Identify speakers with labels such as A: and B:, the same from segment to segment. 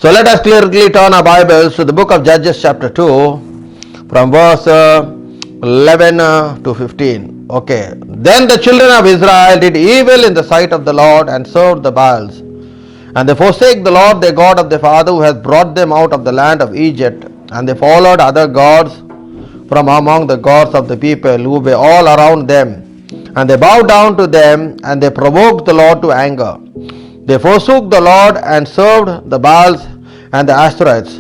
A: So let us clearly turn our Bibles to the book of Judges chapter 2 from verse 11 to 15. Okay. Then the children of Israel did evil in the sight of the Lord and served the Baals. And they forsake the Lord their God of their father who has brought them out of the land of Egypt. And they followed other gods from among the gods of the people who were all around them. And they bowed down to them and they provoked the Lord to anger. They forsook the Lord and served the Baals and the Ashtoreths.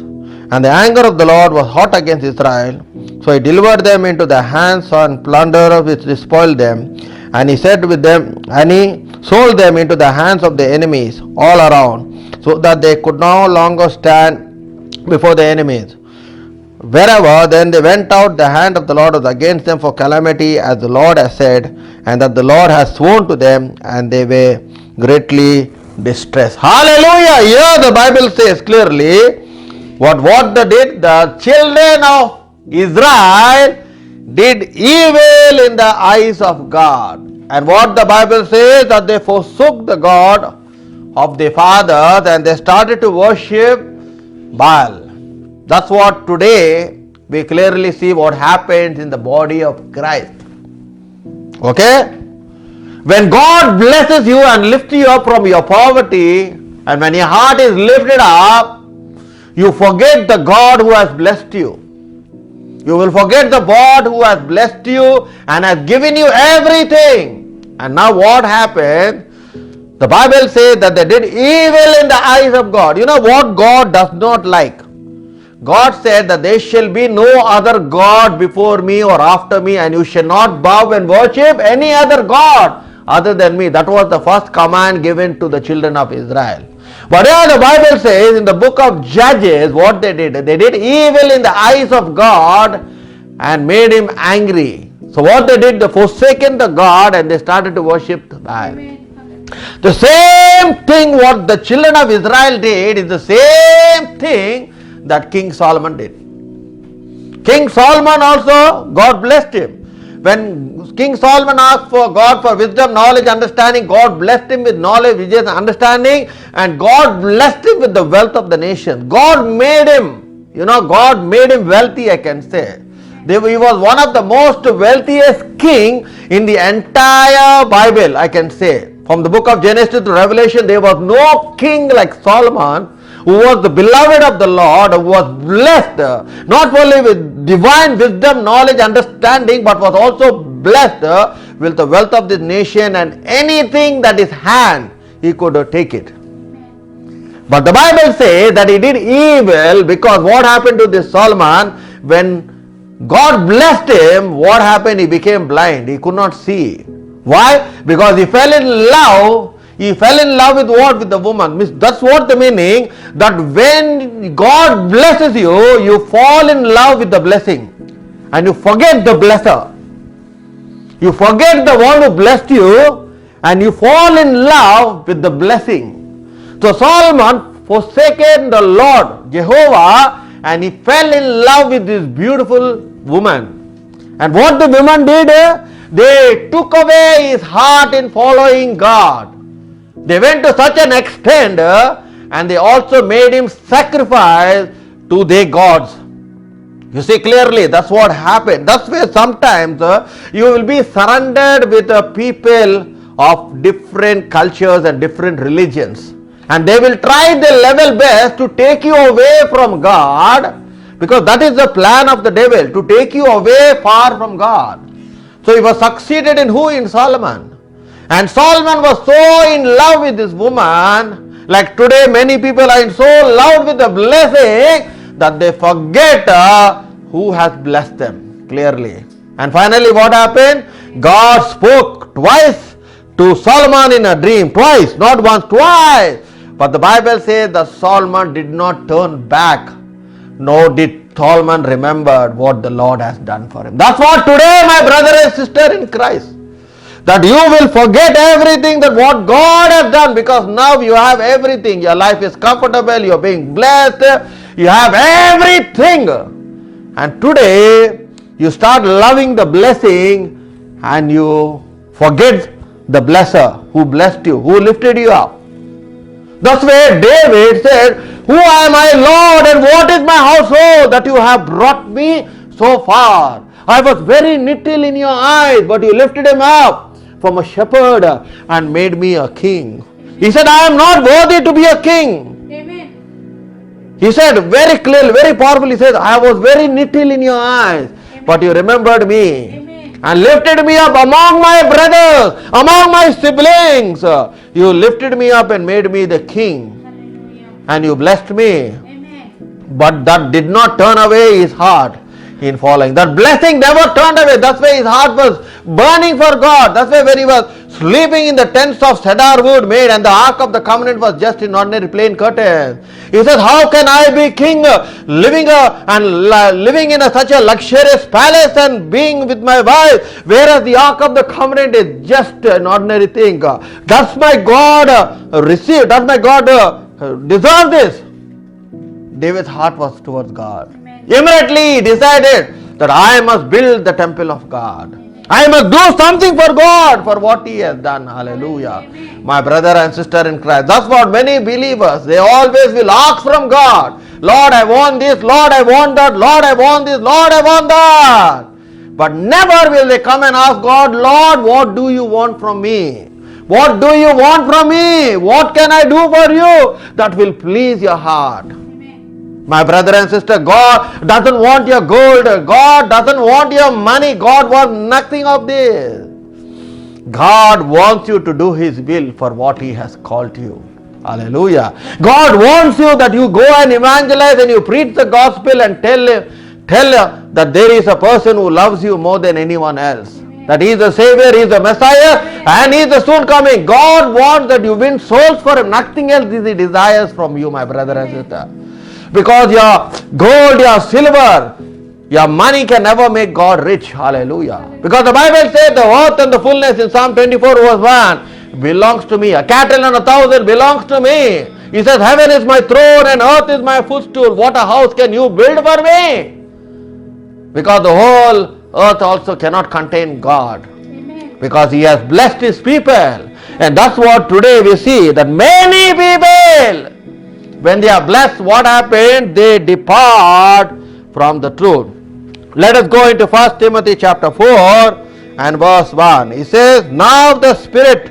A: And the anger of the Lord was hot against Israel. So he delivered them into the hands and plunder which despoiled them. And he said with them, and he sold them into the hands of the enemies all around, so that they could no longer stand before the enemies. Wherever then they went out, the hand of the Lord was against them for calamity, as the Lord has said, and that the Lord has sworn to them, and they were greatly distressed. Hallelujah! Here the Bible says clearly what they did. The children of Israel did evil in the eyes of God. And what the Bible says, that they forsook the God of their fathers and they started to worship Baal. That's what today we clearly see what happens in the body of Christ. Okay? When God blesses you and lifts you up from your poverty, and when your heart is lifted up, you forget the God who has blessed you. You will forget the God who has blessed you and has given you everything. And now what happened? The Bible says that they did evil in the eyes of God. You know what God does not like? God said that there shall be no other God before me or after me, and you shall not bow and worship any other God other than me. That was the first command given to the children of Israel. But here the Bible says in the book of Judges what they did. They did evil in the eyes of God and made him angry. So what they did, they forsaken the God and they started to worship Baal. The same thing what the children of Israel did is the same thing that King Solomon did. King Solomon also, God blessed him. When King Solomon asked for God for wisdom, knowledge, understanding, God blessed him with knowledge, wisdom, understanding, and God blessed him with the wealth of the nation. God made him, God made him wealthy, I can say. He was one of the most wealthiest king in the entire Bible, I can say. From the book of Genesis to Revelation, there was no king like Solomon, who was the beloved of the Lord, who was blessed not only with divine wisdom, knowledge, understanding, but was also blessed with the wealth of this nation, and anything that his hand, he could take it. But the Bible says that he did evil, because what happened to this Solomon? When God blessed him, what happened? He became blind. He could not see. Why? Because he fell in love. He fell in love with what? With the woman. That's what the meaning, that when God blesses you, you fall in love with the blessing and you forget the blesser. You forget the one who blessed you and you fall in love with the blessing. So Solomon forsaken the Lord Jehovah and he fell in love with this beautiful woman. And what the woman did? They took away his heart in following God. They went to such an extent and they also made him sacrifice to their gods. You see clearly, that's what happened. That's where sometimes you will be surrounded with people of different cultures and different religions. And they will try their level best to take you away from God, because that is the plan of the devil, to take you away far from God. So he was succeeded in who? In Solomon. And Solomon was so in love with this woman, like today many people are in so love with the blessing that they forget who has blessed them clearly. And finally what happened? God spoke twice to Solomon in a dream. Twice, not once, twice. But the Bible says that Solomon did not turn back, nor did Solomon remember what the Lord has done for him. That's what today, my brother and sister in Christ, that you will forget everything that what God has done, because now you have everything. Your life is comfortable, you are being blessed, you have everything. And today you start loving the blessing and you forget the blesser who blessed you, who lifted you up. That's where David said, Who am I, Lord, and what is my household that you have brought me so far? I was very little in your eyes, but you lifted him up from a shepherd and made me a king. He said, I am not worthy to be a king.
B: Amen.
A: He said very clearly, very powerfully, he said, I was very little in your eyes, but you remembered me.
B: Amen.
A: And lifted me up among my brothers, among my siblings. You lifted me up and made me the king.
B: Hallelujah.
A: And you blessed me.
B: Amen.
A: But that did not turn away his heart in following. That blessing never turned away. That's why his heart was burning for God. That's why when he was sleeping in the tents of cedar wood made, and the ark of the covenant was just in ordinary plain curtains. He said, how can I be king, living in such a luxurious palace and being with my wife, whereas the ark of the covenant is just an ordinary thing. Does my God receive, does my God deserve this? David's heart was towards God.
B: Amen.
A: Immediately he decided that I must build the temple of God. I must do something for God for what he has done. Hallelujah.
B: Amen.
A: My brother and sister in Christ. That's what many believers, they always will ask from God. Lord, I want this. Lord, I want that. Lord, I want this. Lord, I want that. But never will they come and ask God, Lord, what do you want from me? What do you want from me? What can I do for you that will please your heart?
B: Amen.
A: My brother and sister, God doesn't want your gold. God doesn't want your money. God wants nothing of this. God wants you to do His will for what He has called you. Hallelujah. God wants you that you go and evangelize and you preach the gospel and tell that there is a person who loves you more than anyone else. That He is the Savior, He is the Messiah, and He is the soon coming. God wants that you win souls for Him. Nothing else He desires from you, my brother and sister. Because your gold, your silver, your money can never make God rich. Hallelujah. Because the Bible says the earth and the fullness in Psalm 24 verse 1 belongs to me. A cattle and 1,000 belongs to me. He says, heaven is my throne and earth is my footstool. What a house can you build for me? Because the whole earth also cannot contain God.
B: Amen.
A: Because He has blessed His people. And that's what today we see, that many people, when they are blessed, what happened? They depart from the truth. Let us go into 1 Timothy chapter 4 and verse 1. He says, now the Spirit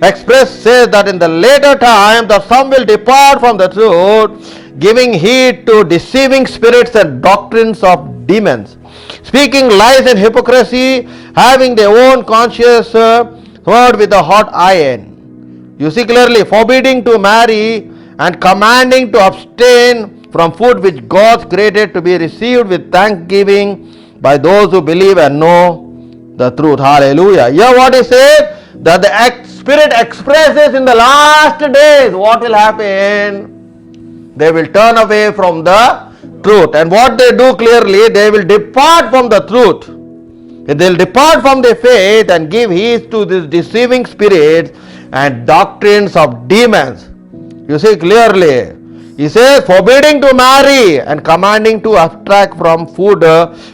A: express says that in the later time that some will depart from the truth, giving heed to deceiving spirits and doctrines of demons, speaking lies and hypocrisy, having their own conscience heard with a hot iron. You see clearly, forbidding to marry and commanding to abstain from food which God created to be received with thanksgiving by those who believe and know the truth. Hallelujah. Here what he says, that the Spirit expresses in the last days what will happen. They will turn away from the truth. And what they do clearly, they will depart from the truth. They will depart from their faith and give heed to these deceiving spirits and doctrines of demons. You see clearly, he says, forbidding to marry and commanding to abstract from food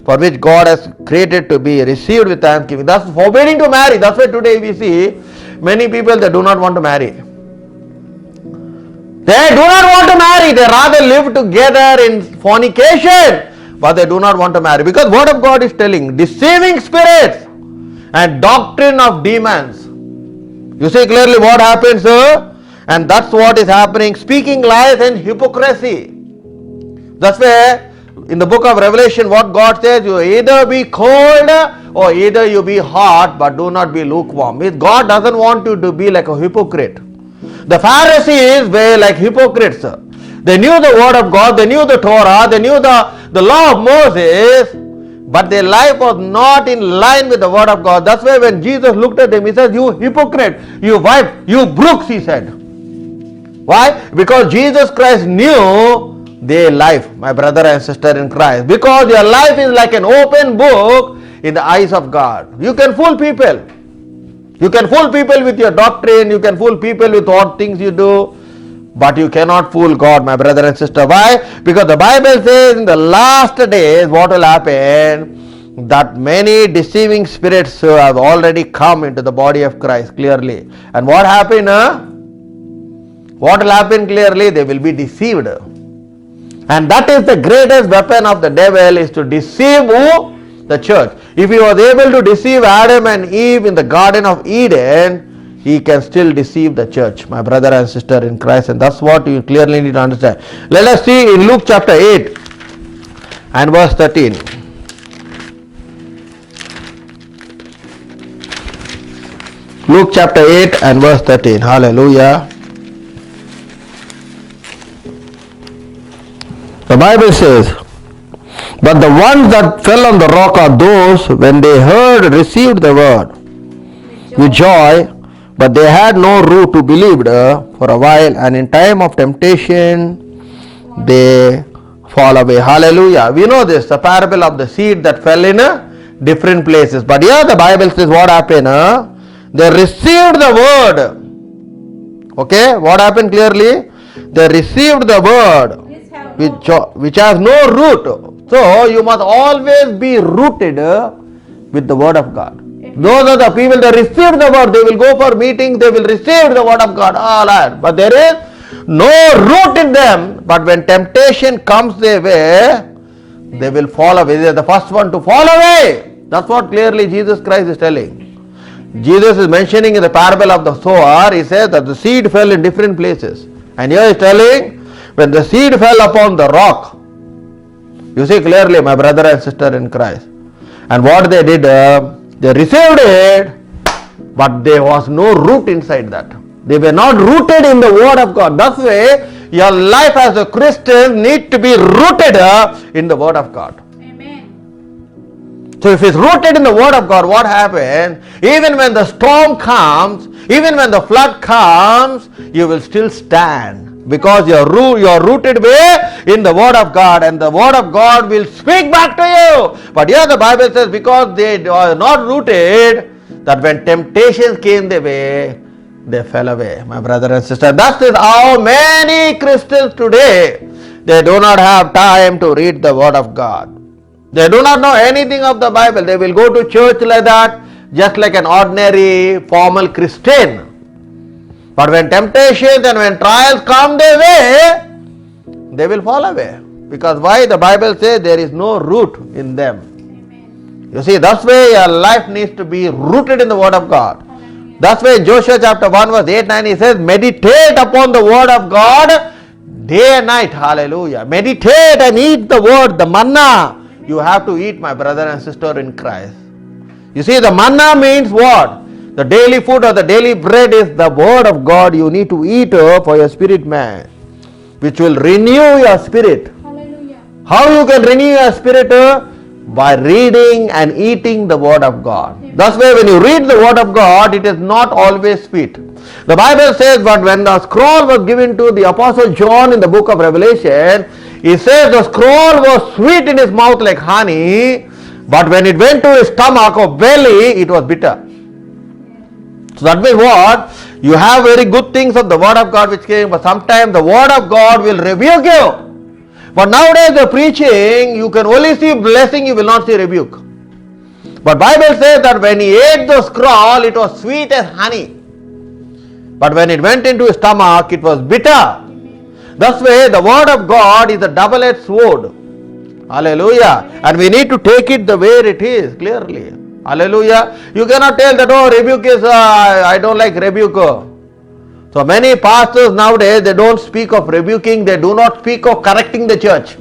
A: for which God has created to be received with thanksgiving. That's forbidding to marry. That's why today we see many people, they do not want to marry. They do not want to marry. They rather live together in fornication, but they do not want to marry. Because Word of God is telling, deceiving spirits and doctrine of demons. You see clearly what happens, and that's what is happening. Speaking lies and hypocrisy. That's why in the book of Revelation what God says, you either be cold or either you be hot, but do not be lukewarm. God doesn't want you to be like a hypocrite. The Pharisees were like hypocrites. They knew the word of God, they knew the Torah, they knew the law of Moses, but their life was not in line with the word of God. That's why when Jesus looked at them, He says, you hypocrite, you wife, you brooks, He said. Why? Because Jesus Christ knew their life, my brother and sister in Christ. Because your life is like an open book in the eyes of God. You can fool people. You can fool people with your doctrine. You can fool people with what things you do. But you cannot fool God, my brother and sister. Why? Because the Bible says in the last days what will happen? That many deceiving spirits have already come into the body of Christ clearly. And what happened? what will happen clearly? They will be deceived. And that is the greatest weapon of the devil, is to deceive who? The church. If he was able to deceive Adam and Eve in the Garden of Eden, he can still deceive the church, my brother and sister in Christ. And that's what you clearly need to understand. Let us see in Luke chapter 8 and verse 13. Luke chapter 8 and verse 13. Hallelujah. The Bible says, but the ones that fell on the rock are those, when they heard, received the word with joy, but they had no root to believe for a while, and in time of temptation they fall away. Hallelujah. We know this, the parable of the seed that fell in different places. But here the Bible says what happened? They received the word. Okay, what happened clearly? They received the word which has no root. So you must always be rooted with the word of God. Those are the people that receive the word. They will go for meetings, they will receive the word of God, all that. But there is no root in them. But when temptation comes their way, they will fall away. They are the first one to fall away. That's what clearly Jesus Christ is telling. Jesus is mentioning in the parable of the sower, he says that the seed fell in different places. And here he is telling, when the seed fell upon the rock, you see clearly, my brother and sister in Christ. And what they did, they received it, but there was no root inside that. They were not rooted in the word of God. That's why your life as a Christian needs to be rooted in the word of God.
B: Amen.
A: So if it's rooted in the word of God, what happens? Even when the storm comes, even when the flood comes, you will still stand. Because you are rooted where? In the word of God, and the word of God will speak back to you. But here the Bible says, because they are not rooted, that when temptations came their way, they fell away, my brother and sister. That is how many Christians today, they do not have time to read the word of God. They do not know anything of the Bible. They will go to church like that, just like an ordinary formal Christian. But when temptations and when trials come their way, they will fall away. Because why? The Bible says there is no root in them.
B: Amen.
A: You see, that's why your life needs to be rooted in the word of God. That's why in Joshua chapter 1 verse 8-9 he says, meditate upon the word of God day and night. Hallelujah. Meditate and eat the word, the manna. You have to eat, my brother and sister in Christ. You see, the manna means what? The daily food or the daily bread is the word of God you need to eat for your spirit man, which will renew your spirit.
B: Hallelujah.
A: How you can renew your spirit? By reading and eating the word of God. That's why when you read the word of God, it is not always sweet. The Bible says, but when the scroll was given to the apostle John in the book of Revelation, he says the scroll was sweet in his mouth like honey, but when it went to his stomach or belly, it was bitter. So that means what? You have very good things of the word of God which came, but sometimes the word of God will rebuke you. But nowadays the preaching, you can only see blessing, you will not see rebuke. But Bible says that when he ate the scroll, it was sweet as honey. But when it went into his stomach, it was bitter. That's why the word of God is a double-edged sword. Hallelujah. And we need to take it the way it is, clearly. Hallelujah. You cannot tell that, oh, rebuke is, I don't like rebuke. So many pastors nowadays, they don't speak of rebuking, they do not speak of correcting the church.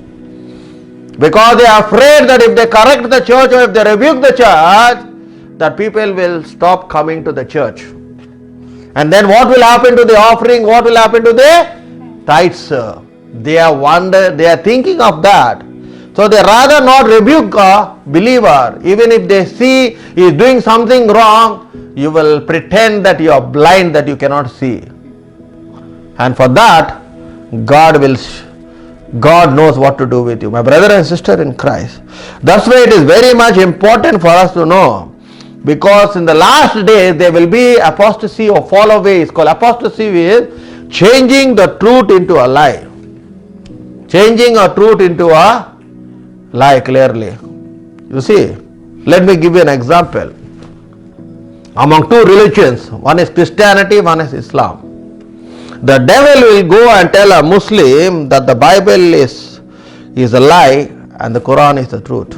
A: Because they are afraid that if they correct the church or if they rebuke the church, that people will stop coming to the church. And then what will happen to the offering? What will happen to the tithes? They are thinking of that. So they rather not rebuke a believer. Even if they see he is doing something wrong, you will pretend that you are blind, that you cannot see. And for that, God knows what to do with you. My brother and sister in Christ. That's why it is very much important for us to know. Because in the last days, there will be apostasy or fall away. It's called apostasy is changing the truth into a lie. Changing a truth into a lie, clearly. You see, let me give you an example. Among two religions, one is Christianity, one is Islam. the devil will go and tell a Muslim that the Bible is a lie and the Quran is the truth.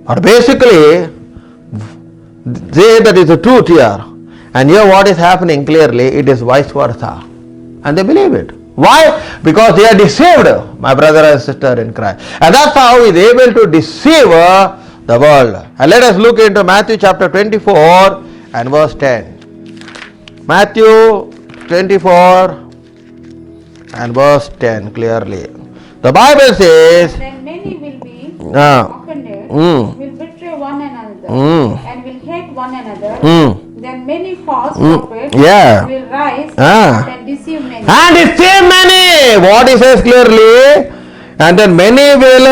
A: But basically, say that is the truth here. And here what is happening clearly, it is vice versa. And they believe it. Why? Because they are deceived, my brother and sister in Christ. And that's how he is able to deceive the world. And let us look into Matthew chapter 24 and verse 10. Matthew 24 and verse 10 clearly. The Bible says,
B: Then many will be
A: Ah.
B: offended,
A: Mm.
B: will betray one another,
A: Mm.
B: and will hate one another.
A: Mm.
B: Then many false prophets
A: Yeah.
B: will rise
A: Ah.
B: and deceive many.
A: And deceive many. What he says clearly. And then many will,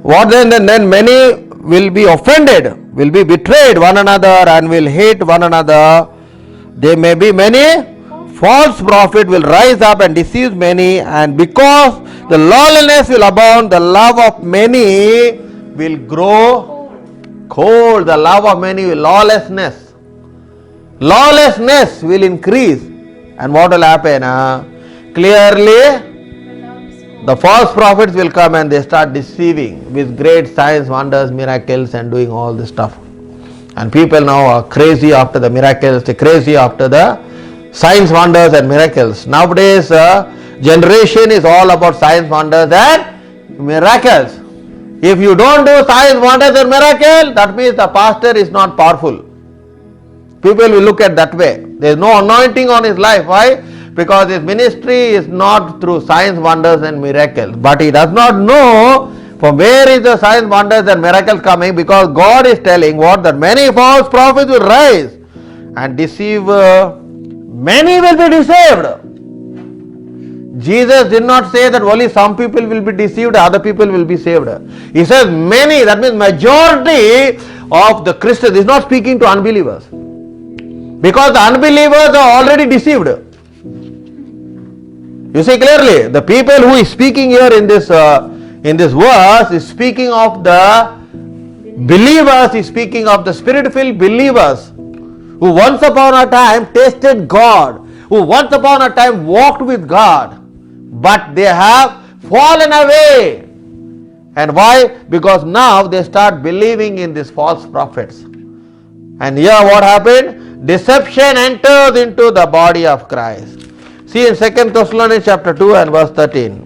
A: what then many will be offended, will be betrayed one another and will hate one another. There may be many false prophet will rise up and deceive many, and because the lawlessness will abound, the love of many will grow cold. The love of many will lawlessness will increase. And what will happen? Clearly, the false prophets will come and they start deceiving with great signs, wonders, miracles, and doing all this stuff. And people now are crazy after the miracles, they're crazy after the signs, wonders, and miracles. Nowadays, generation is all about signs, wonders, and miracles. If you don't do signs, wonders, and miracles, that means the pastor is not powerful. People will look at that way. There is no anointing on his life. Why? Because his ministry is not through signs, wonders, and miracles. But he does not know from where is the signs, wonders, and miracles coming, because God is telling what? That many false prophets will rise and deceive. Many will be deceived. Jesus did not say that only some people will be deceived, other people will be saved. He says many, that means majority of the Christians. He is not speaking to unbelievers. Because the unbelievers are already deceived. You see clearly, the people who is speaking here in this verse is speaking of the believers, is speaking of the spirit-filled believers who once upon a time tasted God, who once upon a time walked with God, but they have fallen away. And why? Because now they start believing in these false prophets. And here what happened? Deception enters into the body of Christ. See in 2 Thessalonians chapter 2 and verse 13.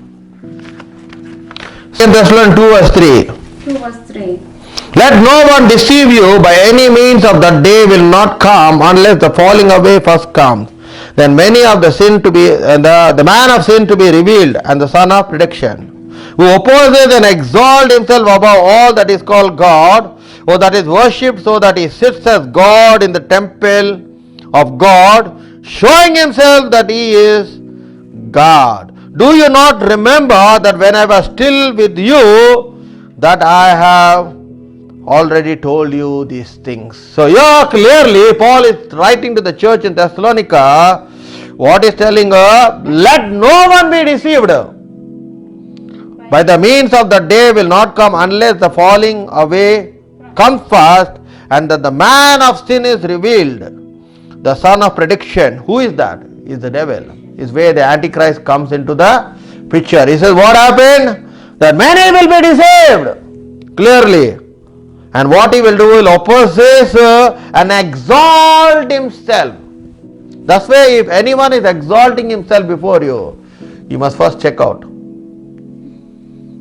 A: 2 Thessalonians 2 verse 3.
B: 2 verse 3.
A: Let no one deceive you by any means, of that day will not come unless the falling away first comes. Then many of the sin to be the man of sin to be revealed, and the son of perdition, who opposes and exalts himself above all that is called God, or that is worshipped, so that he sits as God in the temple of God, showing himself that he is God. Do you not remember that when I was still with you, that I have already told you these things? So here clearly Paul is writing to the church in Thessalonica. What is telling her? Let no one be deceived. By the means of the day will not come unless the falling away comes first, and that the man of sin is revealed, the son of perdition. Who is that? Is the devil. Is where the Antichrist comes into the picture. He says what happened? That many will be deceived. Clearly. And what he will do, he will oppose and exalt himself. That's why if anyone is exalting himself before you, you must first check out.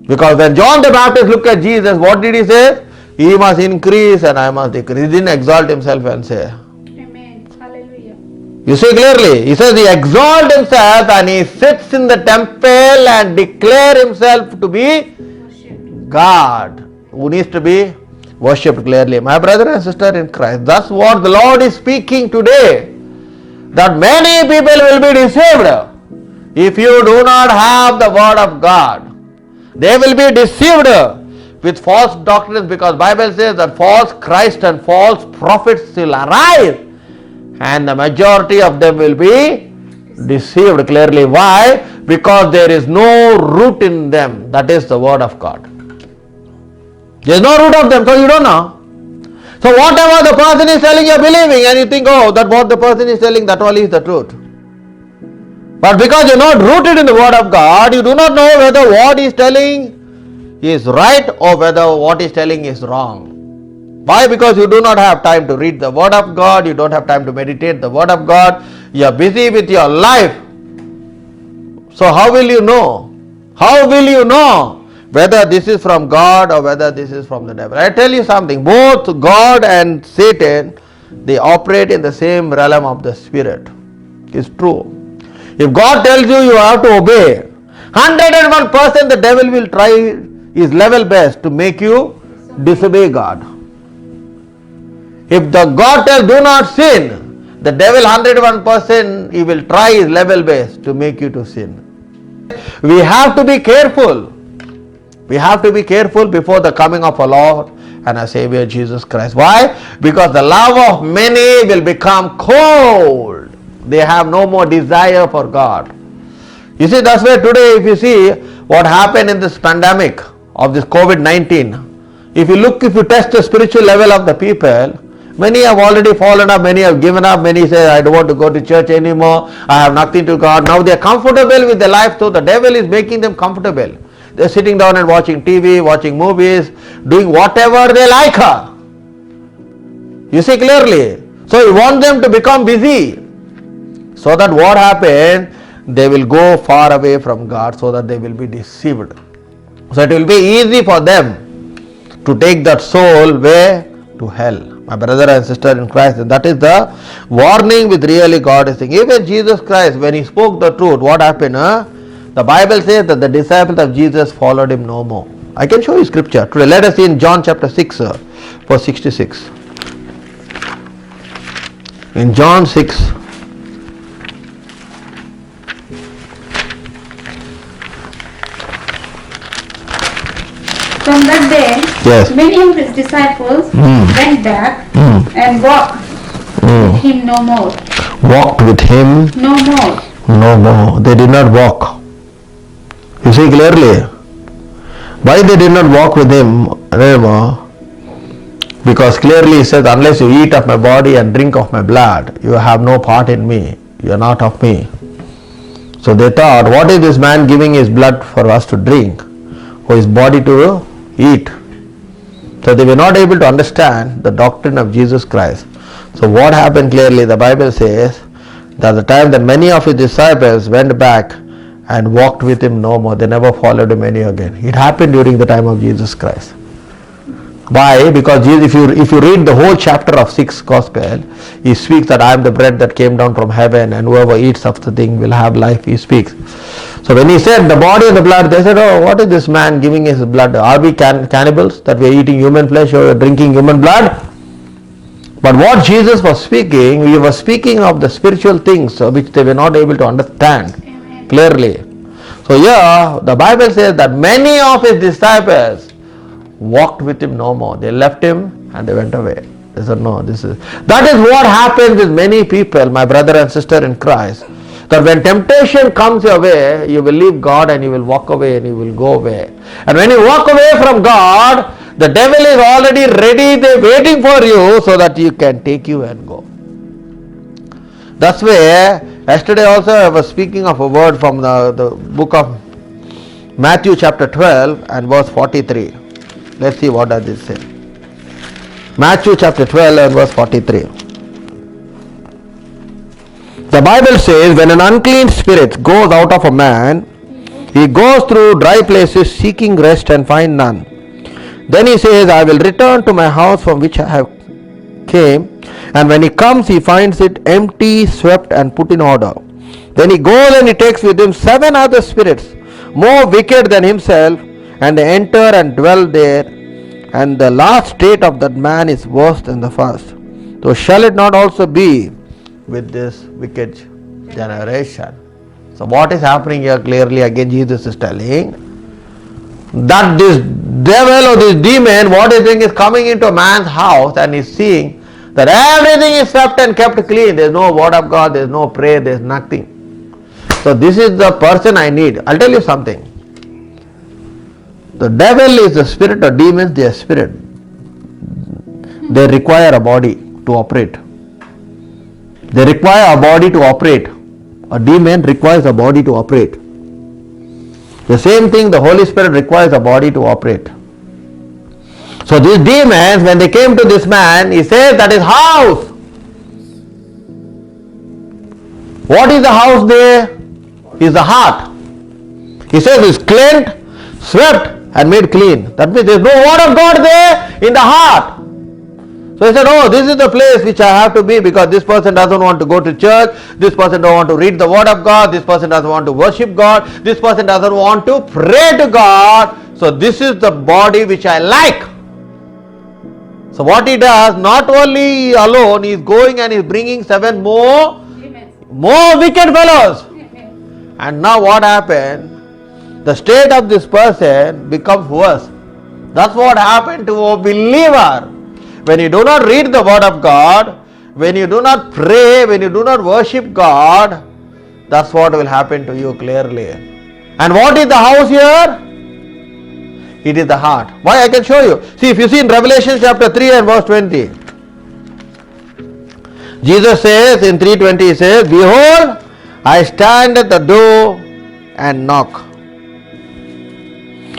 A: Because when John the Baptist looked at Jesus, what did he say? He must increase and I must decrease. He didn't exalt himself and say.
B: Amen. Hallelujah.
A: You see clearly, he says he exalts himself and he sits in the temple and declares himself to be
B: Worship.
A: God, who needs to be worshipped clearly. My brother and sister in Christ, that's what the Lord is speaking today. That many people will be deceived if you do not have the word of God. They will be deceived with false doctrines, because Bible says that false Christ and false prophets will arise, and the majority of them will be deceived clearly. Why? Because there is no root in them, that is the word of God. There is no root of them, so you don't know. So whatever the person is telling, you are believing, and you think, oh, that what the person is telling, that only is the truth. But because you're not rooted in the Word of God, you do not know whether what He is telling is right or whether what He is telling is wrong. Why? Because you do not have time to read the Word of God, you don't have time to meditate the Word of God, you are busy with your life. So how will you know? How will you know whether this is from God or whether this is from the devil? I tell you something, both God and Satan, they operate in the same realm of the spirit. It's true. If God tells you you have to obey, 101% the devil will try his level best to make you disobey God. If the God tells do not sin, the devil 101% he will try his level best to make you to sin. We have to be careful. We have to be careful before the coming of our Lord and our Savior Jesus Christ. Why? Because the love of many will become cold. They have no more desire for God. You see, that's why today if you see what happened in this pandemic of this COVID-19, if you test the spiritual level of the people, many have already fallen up, many have given up, many say, I don't want to go to church anymore, I have nothing to God. Now they are comfortable with their life, so the devil is making them comfortable. They are sitting down and watching TV, watching movies, doing whatever they like. You see clearly. So he wants them to become busy. So that what happened, they will go far away from God, so that they will be deceived. So it will be easy for them to take that soul where? To hell. My brother and sister in Christ, and that is the warning with really God is saying. Even Jesus Christ, when he spoke the truth, what happened? The Bible says that the disciples of Jesus followed him no more. I can show you scripture. Today, let us see in John chapter 6, verse 66. In John 6,
B: From that day,
A: yes,
B: many of his disciples went back and walked with him no more.
A: walked with him
B: No more.
A: no more. They did not walk. You see clearly. Why they did not walk with him anymore? Because clearly he says, unless you eat of my body and drink of my blood, you have no part in me. You are not of me. So they thought, what is this man giving his blood for us to drink, or his body to eat? So they were not able to understand the doctrine of Jesus Christ. So what happened clearly, the Bible says, that the time that many of his disciples went back and walked with him no more, they never followed him any again. It happened during the time of Jesus Christ. Why? Because Jesus, if you read the whole chapter of 6 Gospel, he speaks that I am the bread that came down from heaven, and whoever eats of the thing will have life, he speaks. So when he said the body and the blood, they said, oh, what is this man giving his blood? Are we cannibals that we are eating human flesh or drinking human blood? But what Jesus was speaking, he was speaking of the spiritual things which they were not able to understand clearly. So here the Bible says that many of his disciples walked with him no more. They left him and they went away. They said, no, that is what happens with many people, my brother and sister in Christ. That when temptation comes your way, you will leave God and you will walk away and you will go away. And when you walk away from God, the devil is already ready, there waiting for you so that you can take you and go. That's why yesterday also I was speaking of a word from the book of Matthew chapter 12 and verse 43. Let's see what does it say. Matthew chapter 12 and verse 43. The Bible says, when an unclean spirit goes out of a man, he goes through dry places seeking rest and find none. Then he says, I will return to my house from which I have came. And when he comes, he finds it empty, swept and put in order. Then he goes and he takes with him 7 other spirits, more wicked than himself, and they enter and dwell there. And the last state of that man is worse than the first. So shall it not also be with this wicked generation? So what is happening here clearly, again Jesus is telling that this devil or this demon, what is doing is coming into a man's house and is seeing that everything is swept and kept clean. There is no word of God, there is no prayer, there is nothing. So this is the person I need. I'll tell you something. The devil is the spirit, or demons they are spirit. They require a body to operate. They require a body to operate. A demon requires a body to operate. The same thing, the Holy Spirit requires a body to operate. So these demons, when they came to this man, he says that is house. What is the house there? Is the heart. He says it's cleansed, swept and made clean. That means there is no word of God there in the heart. So he said, oh, this is the place which I have to be, because this person doesn't want to go to church, this person doesn't want to read the word of God, this person doesn't want to worship God, this person doesn't want to pray to God. So this is the body which I like. So what he does, not only alone, he is going and he is bringing 7 more wicked fellows. And now what happened? The state of this person becomes worse. That's what happened to a believer. When you do not read the word of God, when you do not pray, when you do not worship God, that's what will happen to you clearly. And what is the house here? It is the heart. Why? I can show you. See, if you see in Revelation chapter 3 and verse 20, Jesus says in 3:20, he says, behold, I stand at the door and knock.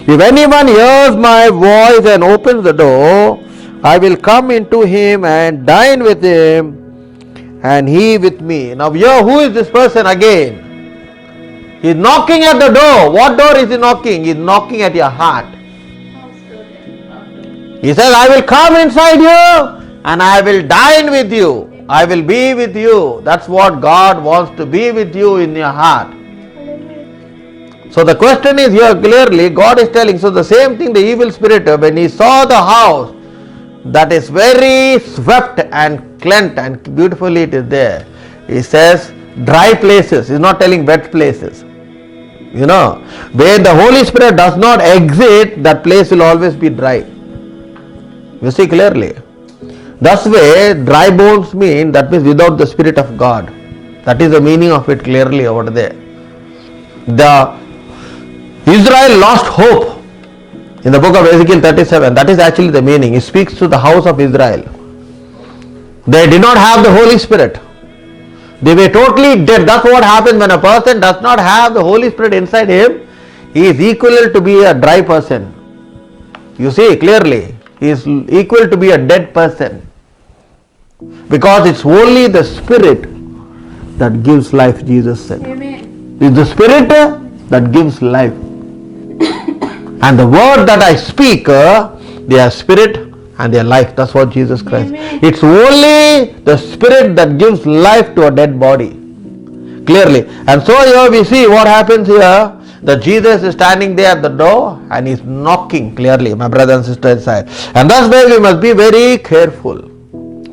A: If anyone hears my voice and opens the door, I will come into him and dine with him, and he with me. Now here, who is this person again? He is knocking at the door. What door is he knocking? He is knocking at your heart. He says, I will come inside you and I will dine with you. I will be with you. That's what God wants to be with you in your heart. So the question is here clearly, God is telling, so the same thing the evil spirit, when he saw the house that is very swept and cleansed and beautifully it is there, he says dry places. He is not telling wet places. You know, where the Holy Spirit does not exit, that place will always be dry. You see clearly. Thus way, dry bones mean, that means without the Spirit of God. That is the meaning of it clearly over there. The Israel lost hope in the book of Ezekiel 37. That is actually the meaning. It speaks to the house of Israel. They did not have the Holy Spirit. They were totally dead. That's what happens when a person does not have the Holy Spirit inside him. He is equal to be a dry person. You see clearly. He is equal to be a dead person. Because it's only the Spirit that gives life, Jesus said.
B: Amen.
A: It's the Spirit that gives life. And the word that I speak, they are spirit and they are life. That's what Jesus Christ.
B: Amen.
A: It's only the Spirit that gives life to a dead body. Clearly. And so here we see what happens here. That Jesus is standing there at the door and he's knocking clearly, my brother and sister inside. And that's why we must be very careful.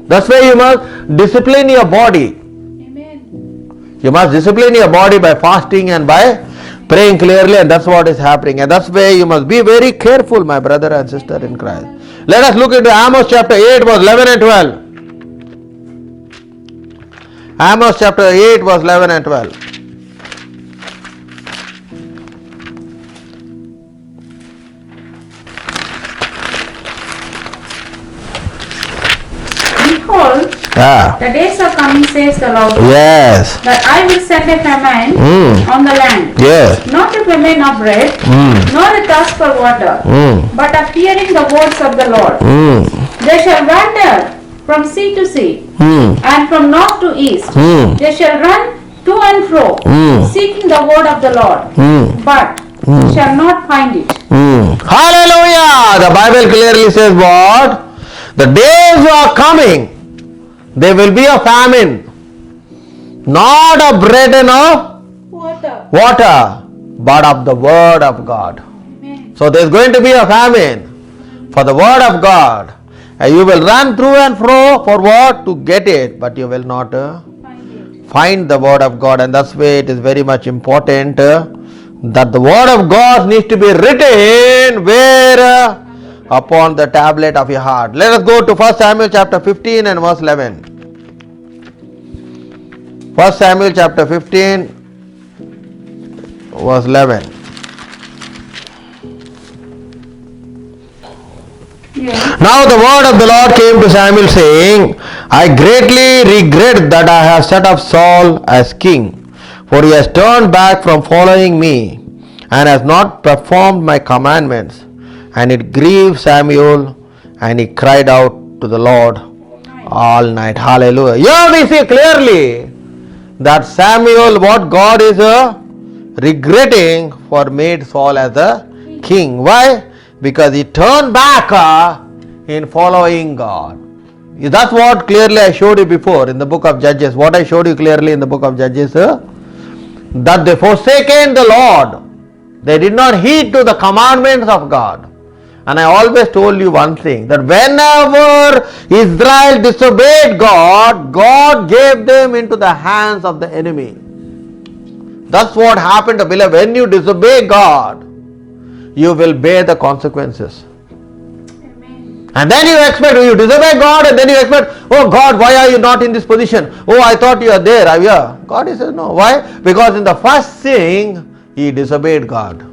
A: That's why you must discipline your body.
B: Amen.
A: You must discipline your body by fasting and by praying clearly, and that's what is happening. And that's why you must be very careful, my brother and sister in Christ. Let us look into Amos chapter 8 verse 11 and 12. Amos chapter 8 verse 11 and 12.
B: Behold, the days are coming, says the Lord,
A: Yes.
B: that I will send a famine on the land,
A: Yes.
B: not a famine of bread, nor a thirst for water, but of hearing the words of the Lord. They shall wander from sea to sea, and from north to east. They shall run to and fro, seeking the word of the Lord, but shall not find it.
A: Hallelujah! The Bible clearly says what? The days are coming. There will be a famine. Not of bread and of water, but of the word of God.
B: Amen.
A: So there is going to be a famine for the word of God. And you will run through and fro for what? To get it, but you will not find the word of God. And that's why it is very much important that the word of God needs to be written where? Upon the tablet of your heart. Let us go to 1 Samuel chapter 15 and verse 11. 1 Samuel chapter 15 verse 11.
B: Yes.
A: Now the word of the Lord came to Samuel saying, I greatly regret that I have set up Saul as king, For he has turned back from following me and has not performed my commandments. And it grieved Samuel, and he cried out to the Lord all night. Hallelujah. Here we see clearly that Samuel, what God is regretting for made Saul as a king. Why? Because he turned back in following God. That's what clearly I showed you before in the book of Judges. What I showed you clearly in the book of Judges, that they forsaken the Lord. They did not heed to the commandments of God. And I always told you one thing, that whenever Israel disobeyed God, God gave them into the hands of the enemy. That's what happened to Balaam. When you disobey God, you will bear the consequences.
B: Amen.
A: And then you expect, you disobey God, and then you expect, oh God, why are you not in this position? Oh, I thought you are there. Yeah. God says no. Why? Because in the first thing, he disobeyed God.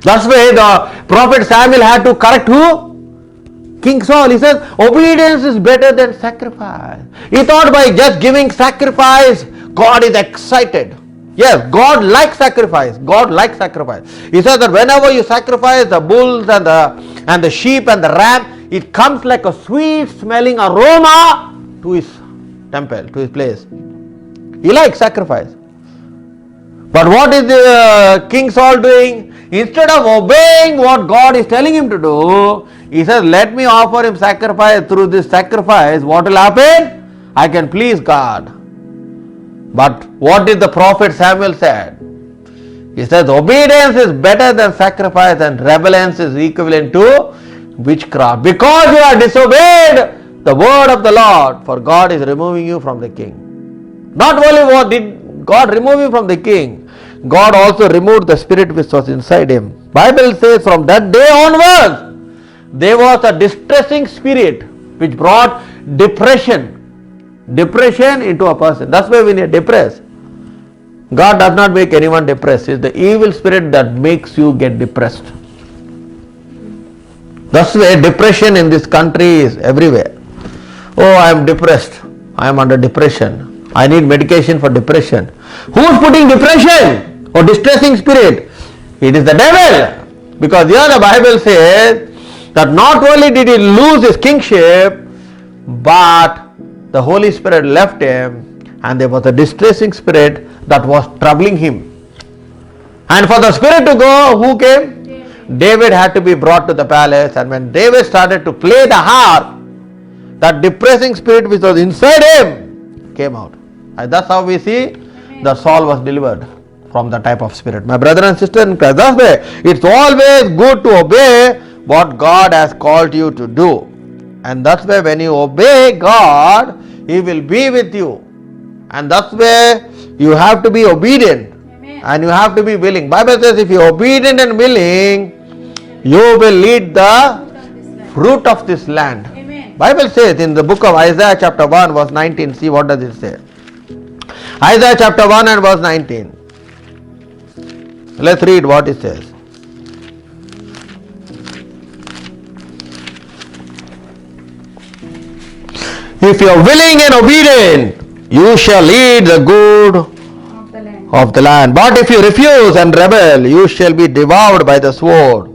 A: That's why the prophet Samuel had to correct who? King Saul. He says, obedience is better than sacrifice. He thought by just giving sacrifice, God is excited. Yes, God likes sacrifice. God likes sacrifice. He says that whenever you sacrifice the bulls and the sheep and the ram, it comes like a sweet smelling aroma to his temple, to his place. He likes sacrifice. But what is King Saul doing? Instead of obeying what God is telling him to do, he says, let me offer him sacrifice. Through this sacrifice, what will happen? I can please God. But what did the prophet Samuel said? He says, obedience is better than sacrifice, and rebellion is equivalent to witchcraft. Because you are disobeyed the word of the Lord, for God is removing you from the king. Not only what did God remove him from the king, God also removed the spirit which was inside him. Bible says from that day onwards, there was a distressing spirit which brought depression into a person. That's why when you are depressed, God does not make anyone depressed. It's the evil spirit that makes you get depressed. That's why depression in this country is everywhere. Oh, I am depressed. I am under depression. I need medication for depression. Who is putting depression or distressing spirit? It is the devil. Because here the Bible says that not only did he lose his kingship, but the Holy Spirit left him, and there was a distressing spirit that was troubling him. And for the spirit to go, who came? David had to be brought to the palace, and when David started to play the harp, that depressing spirit which was inside him came out. And that's how we see that Saul was delivered from the type of spirit. My brother and sister in Christ, that's why it's always good to obey what God has called you to do. And that's why when you obey God, He will be with you. And that's where you have to be obedient.
B: Amen.
A: And you have to be willing. Bible says if you are obedient and willing, you will eat the fruit of this land.
B: Amen.
A: Bible says in the book of Isaiah chapter 1 verse 19, see what does it say? Isaiah chapter 1 and verse 19. Let's read what it says. If you are willing and obedient, you shall eat the good
B: Of the land.
A: of the land. But if you refuse and rebel, you shall be devoured by the sword.